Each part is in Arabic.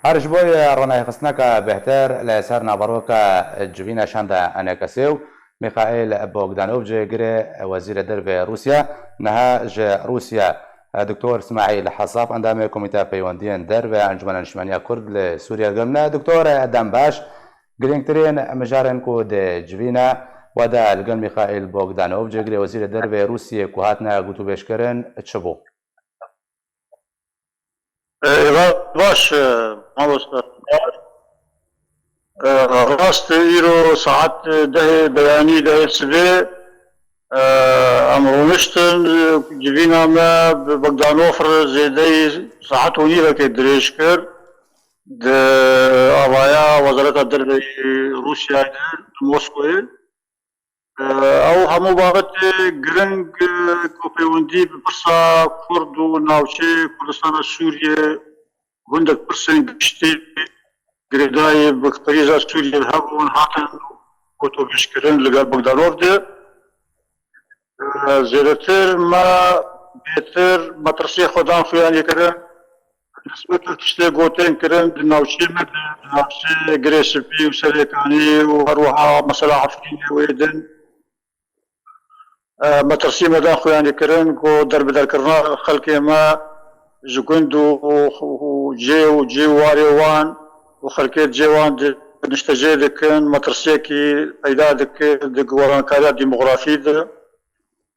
هرش بوی رنای خستناک بهتر لسر نابروک جوینا شاندا انکسیو میخائیل بوغدانوف جگره وزیر درب روسیا نها ج روسیا دكتور اسماعيل حصاف اندام كوميتا بيوندين درب انجمن الشماليه كرد لسوريا قمنا دكتور ادم باش جرينكترين مجارن كود جوينا ودا القل ميخائيل بوغدانوف جگری وزیر درب روسیه که هاتنا گوتو بشکرن چبو باش راست ایرو ساعت ده بیانی ده سبه امرونشتن جبینا ما بوغدانوف زیده ساعت ونیره که دریش کرد ده آوایا وزارت درب روسیا ده موسکوی او همو باغت گرنگ کوپیوندی برسا کرد و ناوچه کردستان سوریه هندک پرسن گشتی گردای بکتریزا سوریه هبون هاتن کتو بشکرن لگل بوغدانوف ده زیرتر ما بهتر مترسی خودان خویانی کرن نسبت تشتی گوتین کرن ناوچه مد ناوچه گریسپی و سریکانی و هروها مثلا عفرینی ویدن مترسي مدان خوياني كرن كو درب در كرنا خلقي ما جوكندو جي واري وان وخلقي جيوان نشتجي دكن مترسيكي پیدا دك وران كاريا ديموغرافي ده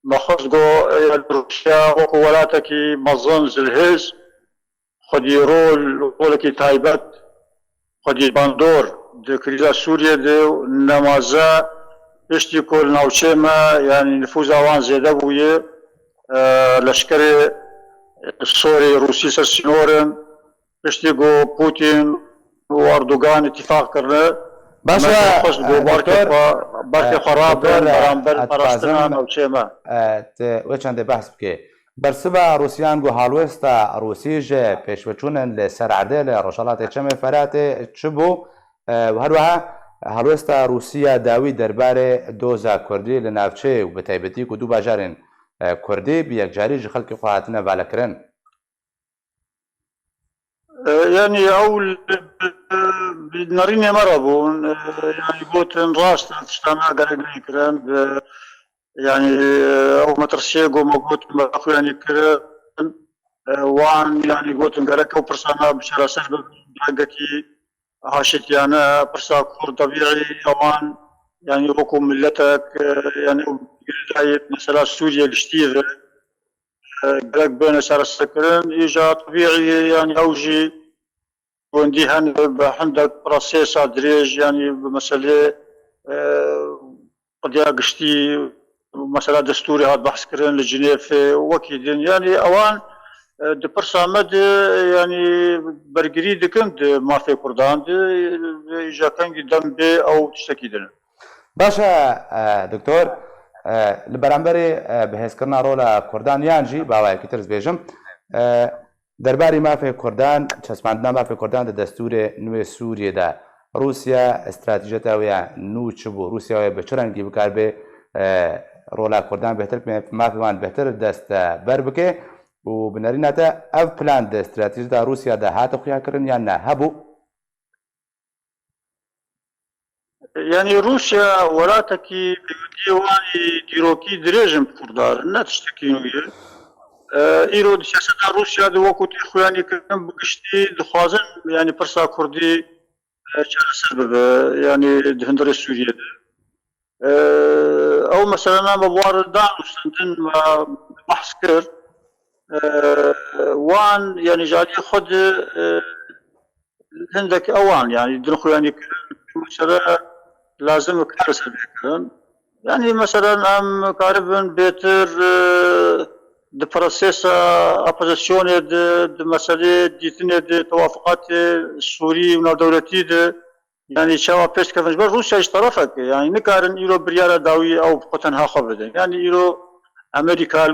مخص جو روسيا وقوالاتكي مظن زلهز خدي رولكي تايبت خدي باندور ده كريزا سوريا ده نمازا اشتي كل ناوچه ما يعني نفوذ اوان زياده بويه لشکر سوري روسي سرسينورن اشتي جو بوتين واردوغان اتفاق کرده باشا بارك خراب برامبر پرستنا ناوچه ما وچند بحث بكي برسبا روسيان جو هالوستا روسي جه پیشوچونن لسر عرده لروشالات چم فرات چبو وهروها هەڵوێستا رووسیا داوی دەربارەی دۆزا کوردی لە ناوچەیە و بەتایبەتی و دوو باژارێن کوردی بەیەکجاریژ خەڵکی خۆ هاتنە بالەکردن يعني أول ناريني مرة بون يعني قوتن راست تشتانا قرقني كران يعني أو مترسيه قو موجود مأخو يعني كران وان يعني قوتن قرقه وبرسانا بشراسة بلاقكي هاشتيانا برسا كور طبيعي اوان يعني وكم ملتك يعني مثلا سوريا الجديدة قلق بين سار السكرين اجا طبيعي يعني اوجي وندي عندك بروسيس دريج يعني بمسألة قد قشتي مسألة دستوري هاد بحث كرين لجنيف وكيدين يعني اوان د پرسامد يعني برگری دکند ما في كردان اجا كان قدام بي او تشتكيدن باشا دكتور لبرامبري بحث كرنا رولا كردان يانجي باوای كترز بيجم درباري ما في كردان چسپاندنا ما في كردان د دستور نو سوریه دا روسيا استراتيجيتا ويا نو چبو روسيا بچرنگي بکار به رولا كردان بهتر ما في وان بهتر دست بربكه و بنريناتا اف بلان د استراتيجي دا روسيا دا هات خويا كرن يعني هبو يعني روسيا ولاتكي ديواني ديروكي دريجم كردار لا تشتكي ويا ايرو سياسة روسيا دو وقت خواني كرن بقشتي دخوازن يعني برسا كردي جال سبب يعني دهندر سوريا او مثلا مبوار دان وستندن بحث كر وان يعني جالي خد عندك اوان يعني دنخو يعني مثلا لازم كارس بكرن يعني مثلا ام قاربن بيتر د بروسيس ابوزيسيون د مساله ديتنه د توافقات سوري ودولتي يعني شوا بيش كيف روسيا اشترفت يعني نكارن ايرو برياله داوي او قطنها خبده يعني ايرو امريكا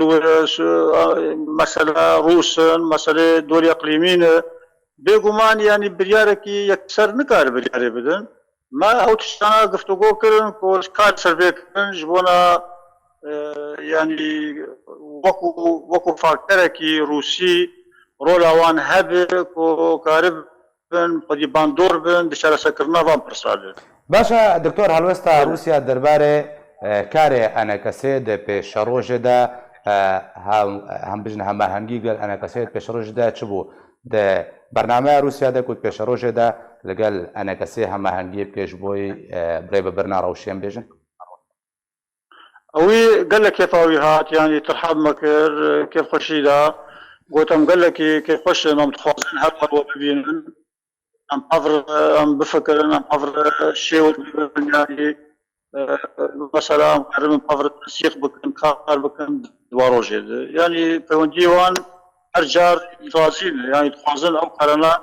مثلا روس مثلا دول اقليمين بيغمان يعني برياركي يكسر نكار برياري بدن ما هو تشتنا گفتگو کرن کو کار سروی کرن جبونا يعني وكو فاكتور كي روسي رولا وان هب کو قارب بن خودی باندور بن دچار سکرنا وام پرساله. باشە دکتۆر هەڵوێستا رووسیا دەربارەی کارێ ئەنەکەسێت پێشەڕۆژێدا هەم بژن هەماهەنگی گەل ئەنەکەسێت پێشەڕۆژدا چ بوو بەرنامەیە رووسیا دەکوت پێشەڕۆژێدا لەگەل ئەنەکەسێ هەماهەنگی پێش بۆی برێ بە بەرنا ڕەوشێن بێژن ئەوی گەلە کێفاوی هات ینی ترحاب مەکرد کێف خۆشیدا گوتم گەلێکی کێ خۆشن ئەم دخوازن هەر بۆ ببینن ئەم ئەڤر ئەم بفکرن ئەم ئەڤر شێوت ببن ینی مەسەلا ئەم قەرمن ئەڤر تەسیق بکەن کار بکەن دوا ڕۆژێ ینی پەیوەندی وان هەر جار رازین ینی دخوازن ئەو قەرەنە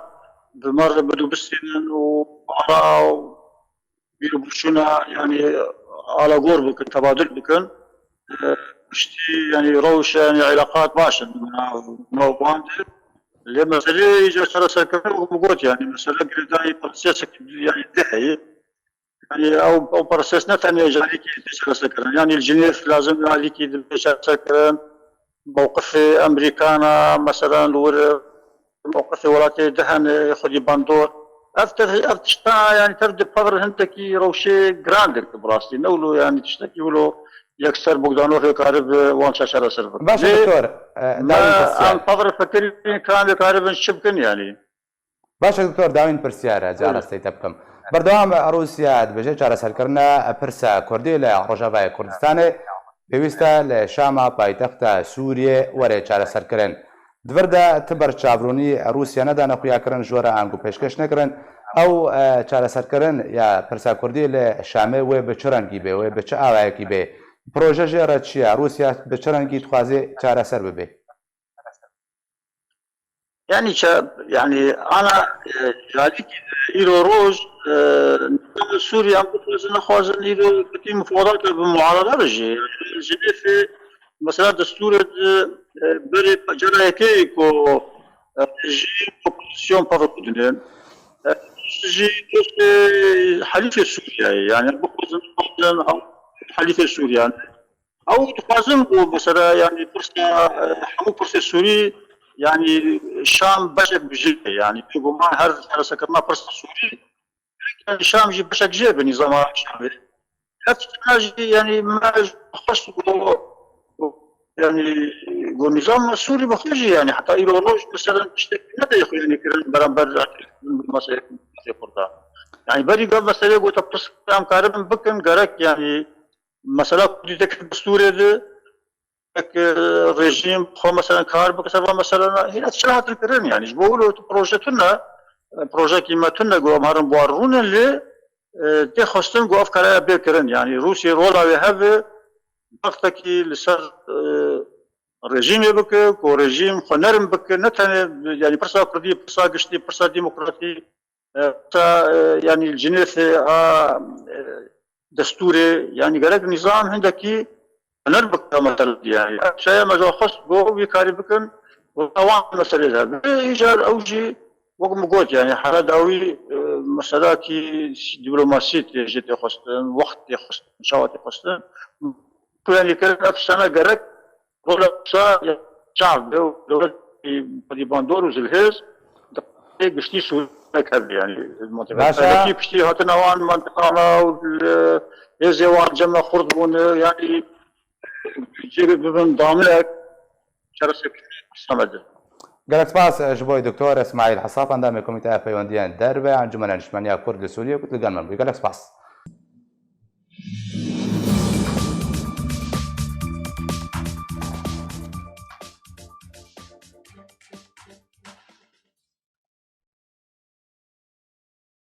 بمەڕ بدو بستێنن و ئاڕا و بیر بچوونە ینی ئاڵەگۆڕ بکەن تەبادل بکەن پشتی ینی ڕەوشە ینی عیلاقات باشن ناوبان لێ مەسەلەی جا سەرسەرکردن وەکو گوت ینی مەسەلە گرێدانی پرسێسێکی ینی دهەیە ینی ئەو پرسێس نەتەنیا ژاریکی سەرسەرکردن ینی الجنێف لازم ژاریکی سەرسەرکردن موقف ئەمریکانە مەسەلەن لور موقف وڵاتی دهەن خودی باندۆر ئەف تشتا ینی تەر پەڕ هەندێکی ڕەوشێ گراندێک بڕاستی نەولو ینی تشتێکی ولۆ یەکسەر بۆگدانۆ کارب وان چاشارە سەر باشە دکتۆر ئەم پەڕ فەکری کامی کاربن چ بکەن ینی باشە دکتۆر داوین پرسیارە جاڕاستی تە بکەم بەردەوام رووسیا دەبێژێت چارەسەرکردنە پرسە کوردی لە ڕۆژاوای کوردستانê پێویستە لە شاما پایتەختە سووریێ وەرێ چارەسەرکردن دڤردا تبەر چاڤڕوونی رووسیا نەدا نەخویاکردن ژۆرە ئەنگ و پێشکەش نەکردن ئەو چارەسەرکردن یا پرسا کوردی لە شامێ وێ بە چ ڕەنگی بێ وێ بە چه ئاوایەکی بێ پرۆژە ژێرە چییە رووسیا بە چ ڕەنگی دخوازێ چارەسەر ببێ يعني يعني انا جالك ايرو روج سوريا مثلا خوازن ايرو كتي مفاوضات بمعارضه رجي جديد في مثلا دستور بري جرايكي كو جي اوبوزيسيون بافودين جي حليف سوريا يعني بخوزن او حليف سوريا او تخوازن مثلا يعني فرصه حمو فرصه سوري يعني الشام بشك بجي يعني بيقول ما هر سكرنا فرصة سوري يعني الشام جي بشك جي بنظام الشامي حتى يعني ما خص يعني النظام السوري بخرجي يعني حتى ايرولوج مثلا تشتكي ماذا يا اخي يعني كلام برامبر مسائل قرطا يعني بري قبل مسألة قلت بس كلام كارب بكن قرك يعني مسألة كنت دستوري ده رژیم خو مثلا کار بکسب مثلا هنا تشرحت الكرن يعني بقولوا بروجيتنا بروجي كيماتنا جو مارن بوارون اللي تخصن جو افكار بكرن يعني روسيا رولا وهذا وقتك لسر رژیم بك كو رژیم خنرم بك نتن يعني برسا كردي برسا قشتي برسا ديمقراطي يعني الجنيف دستوري يعني قالك نظام عندك نربك مثلا يعني شيء ما جو خص جو بيكاري بكن وطوان مسألة هذا إيجاد أوجي وقم قوت يعني حالة داوي مسألة كي دبلوماسية جت يخصن وقت يخصن شوات يخصن يعني كان نفس سنة قرك ولا شا شعب دولة بدي باندور وزلهز قشتي سوي كذا يعني المنطقة كيف قشتي هاتنا وان منطقة وزوان جمع خردون يعني جيب ببن ضامنك شرسك الصمد قالت سپاس جبوي دكتور اسماعيل حصاف اندام كوميتي پەیوەندیان دەربە ئەنجومەنە نیشتیمانیە کورد لە سووریا قلت لەگەڵمان بووی گەلێک سپاس